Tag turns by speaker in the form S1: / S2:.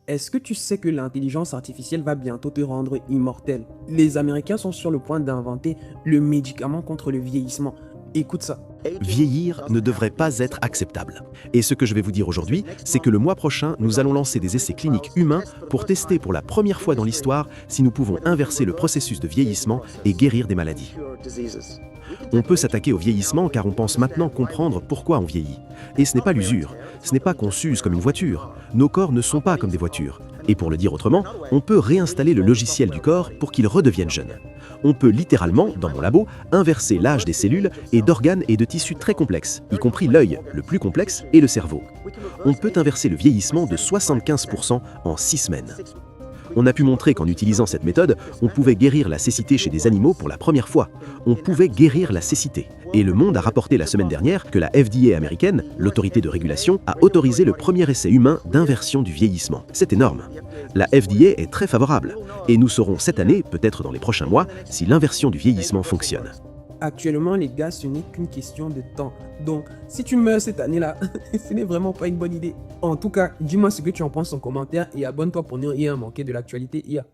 S1: Est-ce que tu sais que l'intelligence artificielle va bientôt te rendre immortel? Les Américains sont sur le point d'inventer le médicament contre le vieillissement. Écoute ça.
S2: Vieillir ne devrait pas être acceptable. Et ce que je vais vous dire aujourd'hui, c'est que le mois prochain, nous allons lancer des essais cliniques humains pour tester pour la première fois dans l'histoire si nous pouvons inverser le processus de vieillissement et guérir des maladies. On peut s'attaquer au vieillissement car on pense maintenant comprendre pourquoi on vieillit. Et ce n'est pas l'usure, ce n'est pas qu'on s'use comme une voiture. Nos corps ne sont pas comme des voitures. Et pour le dire autrement, on peut réinstaller le logiciel du corps pour qu'il redevienne jeune. On peut littéralement, dans mon labo, inverser l'âge des cellules et d'organes et de tissus très complexes, y compris l'œil, le plus complexe, et le cerveau. On peut inverser le vieillissement de 75% en 6 semaines. On a pu montrer qu'en utilisant cette méthode, on pouvait guérir la cécité chez des animaux pour la première fois. On pouvait guérir la cécité. Et Le Monde a rapporté la semaine dernière que la FDA américaine, l'autorité de régulation, a autorisé le premier essai humain d'inversion du vieillissement. C'est énorme. La FDA est très favorable. Et nous saurons cette année, peut-être dans les prochains mois, si l'inversion du vieillissement fonctionne.
S1: Actuellement, les gars, ce n'est qu'une question de temps. Donc, si tu meurs cette année-là, ce n'est vraiment pas une bonne idée. En tout cas, dis-moi ce que tu en penses en commentaire et abonne-toi pour ne rien manquer de l'actualité IA.